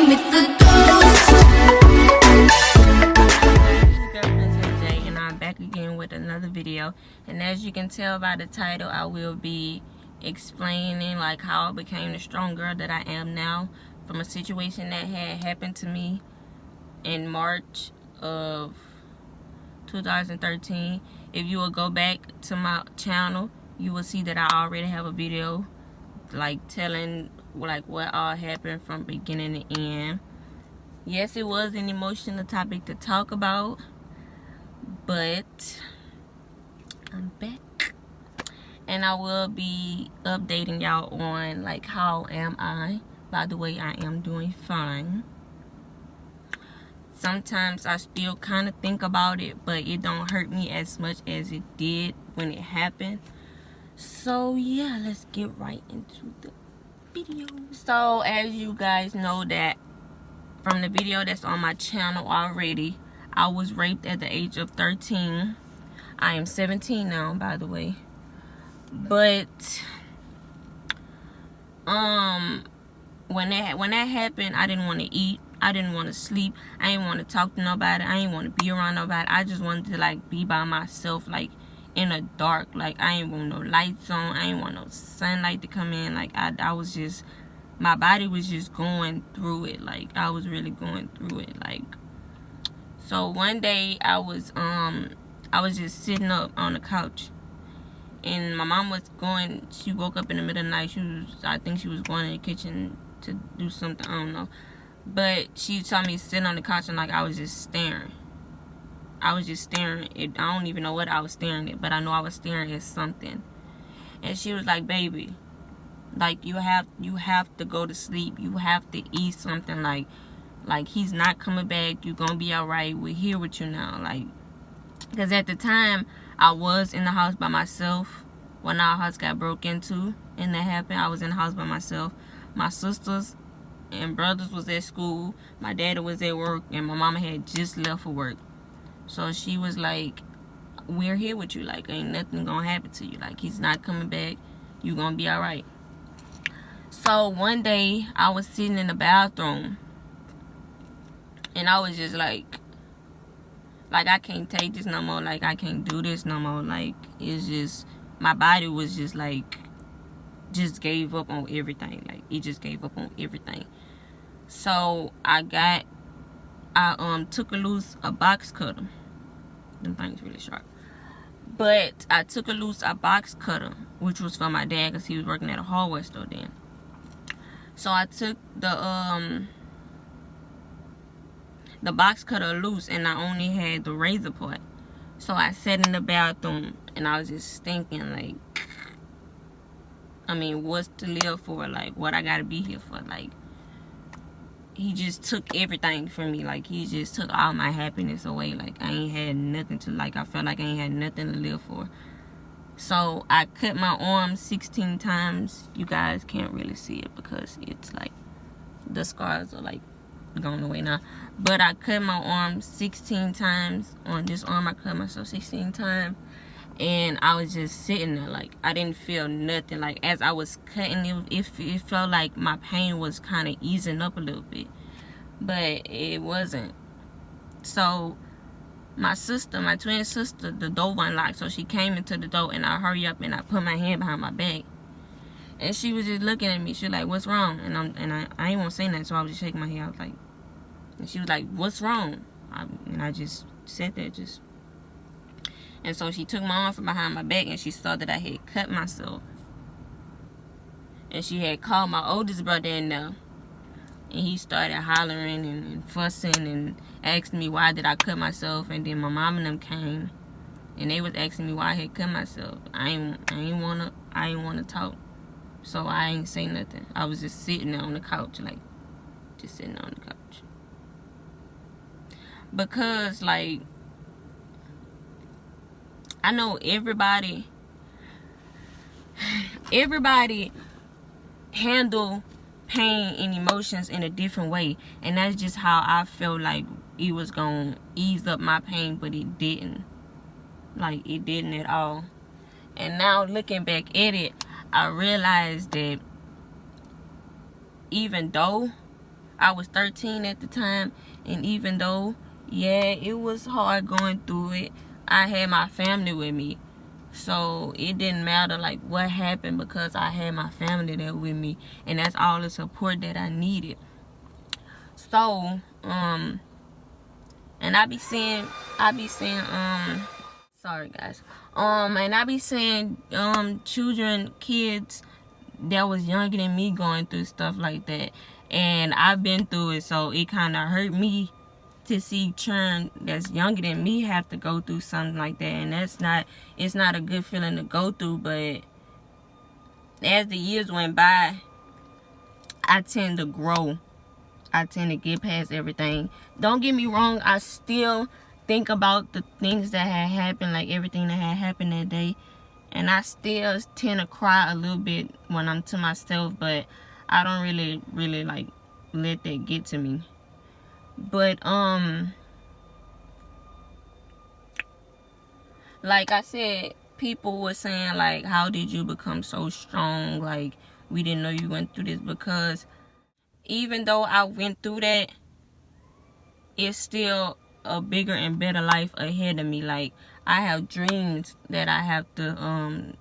came with the ghost. And I'm back again with another video. And as you can tell by the title, I will be explaining like how I became the strong girl that I am now from a situation that had happened to me in March of 2013. If you will go back to my channel, you will see that I already have a video like telling like what all happened from beginning to end. Yes, it was an emotional topic to talk about, but I'm back and I will be updating y'all on like how am I. By the way, I am doing fine. Sometimes I still kind of think about it, but it don't hurt me as much as it did when it happened. So yeah, let's get right into the video. So as you guys know that from the video that's on my channel already, I was raped at the age of 13. I am 17 now, by the way. But when that happened, I didn't want to eat. I didn't want to sleep. I didn't want to talk to nobody. I didn't want to be around nobody. I just wanted to like be by myself, like in the dark. Like I ain't want no lights on. I ain't want no sunlight to come in. Like I was just, my body was just going through it. Like I was really going through it. Like, so one day I was just sitting up on the couch, and my mom was going, she woke up in the middle of the night. I think she was going in the kitchen to do something, I don't know. But she saw me sitting on the couch and like I was just staring. I was just staring. I don't even know what I was staring at, but I know I was staring at something. And she was like, baby, like you have to go to sleep. You have to eat something. Like he's not coming back. You're gonna be alright. We're here with you now. Like, because at the time I was in the house by myself when our house got broke into and that happened. I was in the house by myself. My sisters and brothers was at school. My daddy was at work, and my mama had just left for work. So she was like, we're here with you. Like, ain't nothing gonna happen to you. Like, he's not coming back. You gonna be alright. So one day I was sitting in the bathroom, and I was just like I can't take this no more. Like I can't do this no more. Like it's just, my body was just like, just gave up on everything. Like it just gave up on everything. So I took a box cutter. Them things really sharp. But I took a box cutter, which was for my dad because he was working at a hardware store then. So I took the box cutter loose, and I only had the razor part. So I sat in the bathroom and I was just thinking like, I mean, what's to live for? Like, what I gotta be here for? Like, he just took everything from me. Like, he just took all my happiness away. Like, I ain't had nothing to, like, I felt like I ain't had nothing to live for. So, I cut my arm 16 times. You guys can't really see it because it's, like, the scars are, like, going away now. But I cut my arm 16 times. On this arm, I cut myself 16 times. And I was just sitting there, like, I didn't feel nothing. Like, as I was cutting, it felt like my pain was kind of easing up a little bit. But it wasn't. So, my twin sister, the door unlocked. So, she came into the door, and I hurry up, and I put my hand behind my back. And she was just looking at me. She was like, what's wrong? And I ain't want to say nothing, so I was just shaking my head. I was like, and she was like, what's wrong? And I just said that, just. And so she took my arm from behind my back, and she saw that I had cut myself. And she had called my oldest brother in there. And he started hollering and fussing and asking me why did I cut myself. And then my mom and them came, and they was asking me why I had cut myself. I ain't wanna talk. So I ain't say nothing. I was just sitting there on the couch, like, just sitting on the couch. Because, like, I know everybody handle pain and emotions in a different way. And that's just how I felt like it was going to ease up my pain, but it didn't. Like, it didn't at all. And now looking back at it, I realized that even though I was 13 at the time, and even though, yeah, it was hard going through it, I had my family with me. So it didn't matter like what happened, because I had my family there with me, and that's all the support that I needed. So, and sorry guys, and I be seeing kids that was younger than me going through stuff like that, and I've been through it, so it kind of hurt me to see children that's younger than me have to go through something like that. And it's not a good feeling to go through. But as the years went by, I tend to grow. I tend to get past everything. Don't get me wrong, I still think about the things that had happened, like everything that had happened that day, and I still tend to cry a little bit when I'm to myself, but I don't really like let that get to me. But like I said, people were saying like, how did you become so strong? Like, we didn't know you went through this. Because even though I went through that, it's still a bigger and better life ahead of me. Like, I have dreams that I have to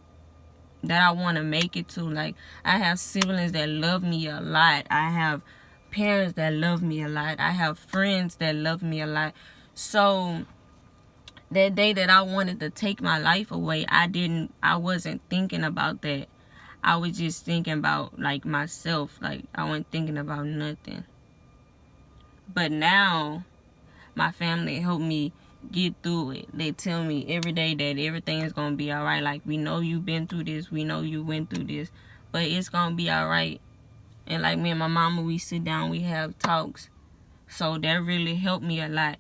that I want to make it to. Like, I have siblings that love me a lot. I have parents that love me a lot. I have friends that love me a lot. So that day that I wanted to take my life away, I wasn't thinking about that. I was just thinking about like myself. Like, I wasn't thinking about nothing. But now my family helped me get through it. They tell me every day that everything is gonna be all right. Like, we know you've been through this, we know you went through this, but it's gonna be all right. And like, me and my mama, we sit down, we have talks. So that really helped me a lot,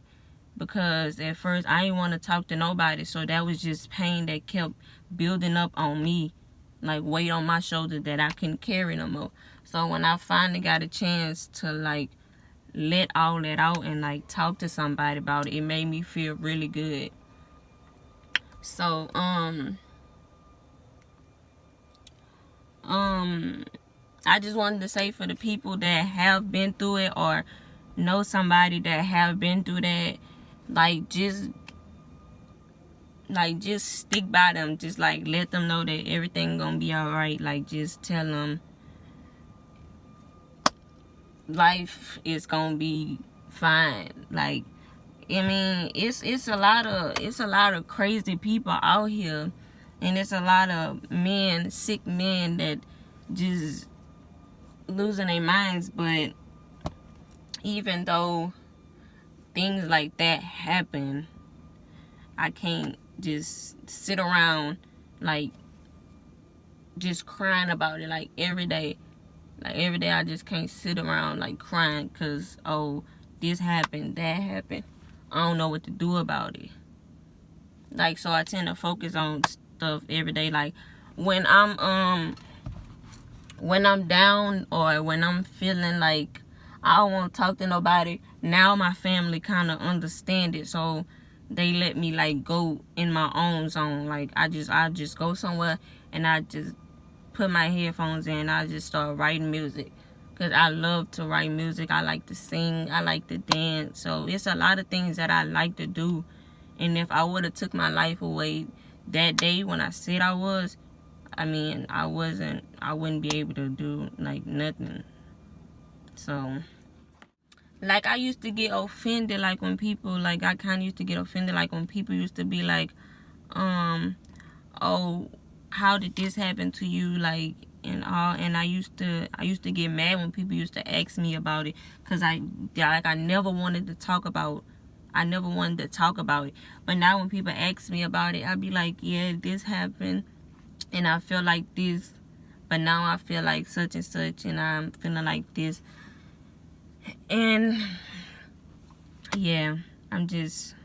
because at first I didn't want to talk to nobody. So that was just pain that kept building up on me, like weight on my shoulders that I couldn't carry no more. So when I finally got a chance to like let all that out and like talk to somebody about it, it made me feel really good. So I just wanted to say, for the people that have been through it or know somebody that have been through that, like just stick by them. Just like let them know that everything gonna be all right. Like, just tell them life is gonna be fine. Like, I mean, it's a lot of crazy people out here, and it's a lot of sick men that just losing their minds. But even though things like that happen, I can't just sit around like just crying about it like every day. Like, every day I just can't sit around like crying because, oh, this happened, that happened. I don't know what to do about it. Like, so I tend to focus on stuff every day. Like, when I'm down, or when I'm feeling like I don't want to talk to nobody, now my family kind of understand it, so they let me like go in my own zone. Like, I just go somewhere and I just put my headphones in. I just start writing music, because I love to write music. I like to sing, I like to dance. So it's a lot of things that I like to do. And if I would have took my life away that day when I said I was, I mean, I wouldn't be able to do like nothing. So like, I used to get offended like when people, like, I kind of used to get offended like when people used to be like, oh, how did this happen to you? Like, and all. And I used to get mad when people used to ask me about it, because I never wanted to talk about it. But now when people ask me about it, I'd be like, yeah, this happened and I feel like this, but now I feel like such and such, and I'm feeling like this. And yeah, it's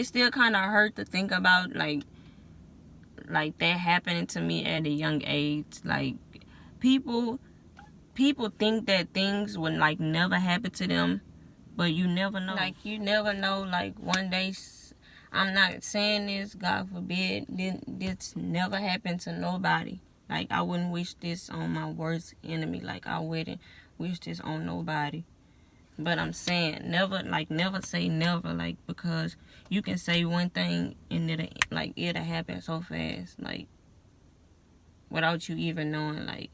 still kind of hurt to think about like that happening to me at a young age. Like, people think that things would like never happen to them, but you never know. Like, you never know. Like, one day, I'm not saying this, God forbid, this never happened to nobody. Like, I wouldn't wish this on my worst enemy. Like, I wouldn't wish this on nobody. But I'm saying never say never, like, because you can say one thing and it'll happen so fast, like, without you even knowing, like,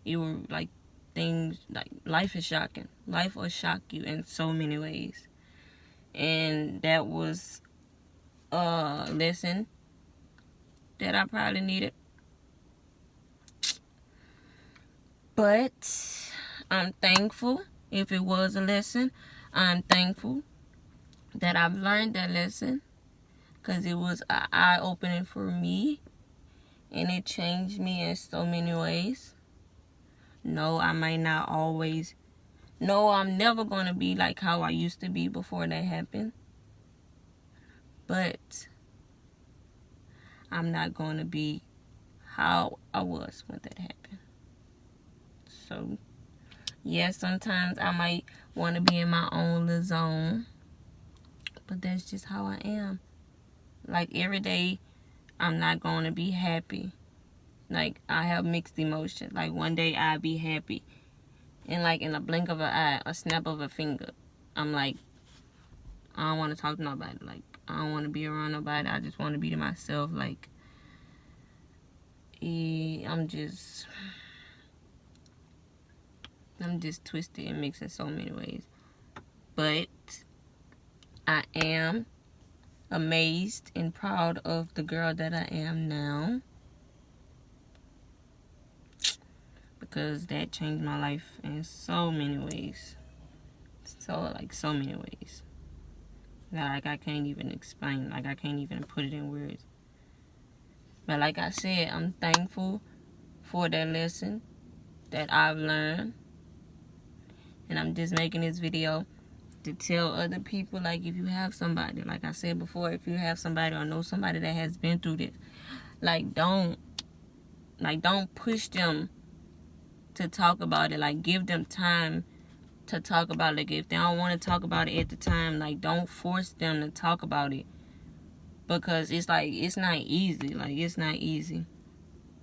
it will, like, things, like, life is shocking. Life will shock you in so many ways. And that was a lesson that I probably needed. But I'm thankful if it was a lesson. I'm thankful that I've learned that lesson, because it was an eye-opening for me, and it changed me in so many ways. No, I might not always. No, I'm never going to be like how I used to be before that happened. But I'm not going to be how I was when that happened. So, yes, sometimes I might want to be in my own little zone. But that's just how I am. Like, every day, I'm not going to be happy. Like, I have mixed emotions. Like, one day I'll be happy. And, like, in a blink of an eye, a snap of a finger, I'm like, I don't want to talk to nobody. Like, I don't want to be around nobody. I just want to be to myself. Like, I'm just twisted and mixed in so many ways. But I am amazed and proud of the girl that I am now, because that changed my life in so many ways. So many ways that, like, I can't even explain. Like, I can't even put it in words. But like I said, I'm thankful for that lesson that I've learned. And I'm just making this video to tell other people, like, if you have somebody, like I said before, if you have somebody or know somebody that has been through this, don't push them to talk about it. Like, give them time to talk about it. Like, if they don't want to talk about it at the time, like, don't force them to talk about it. Because it's like, it's not easy. Like, it's not easy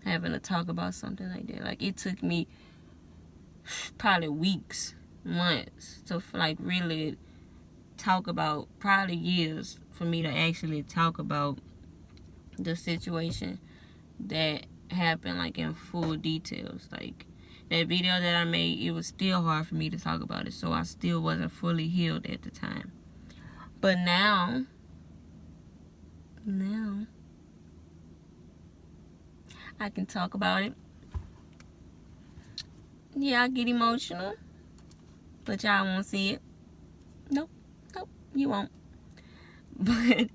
having to talk about something like that. Like, it took me probably weeks, months to, like, really talk about, probably years for me to actually talk about the situation that happened, like, in full details. Like, that video that I made, it was still hard for me to talk about it, so I still wasn't fully healed at the time. But now I can talk about it. Yeah, I get emotional, but y'all won't see it. Nope, you won't. But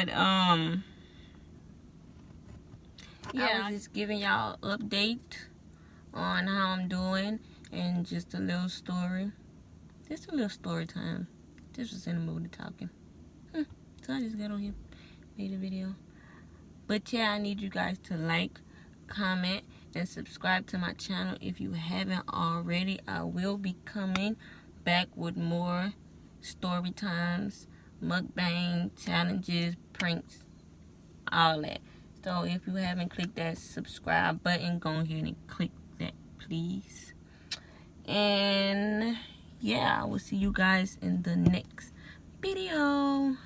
yeah, I was just giving y'all an update on how I'm doing, and just a little story. Just a little story time. Just was in the mood of talking. So I just got on here, made a video. But yeah, I need you guys to like, comment, and subscribe to my channel if you haven't already. I will be coming back with more story times, mukbang, challenges, pranks, all that. So if you haven't clicked that subscribe button, go ahead and click that, please. And yeah, I will see you guys in the next video.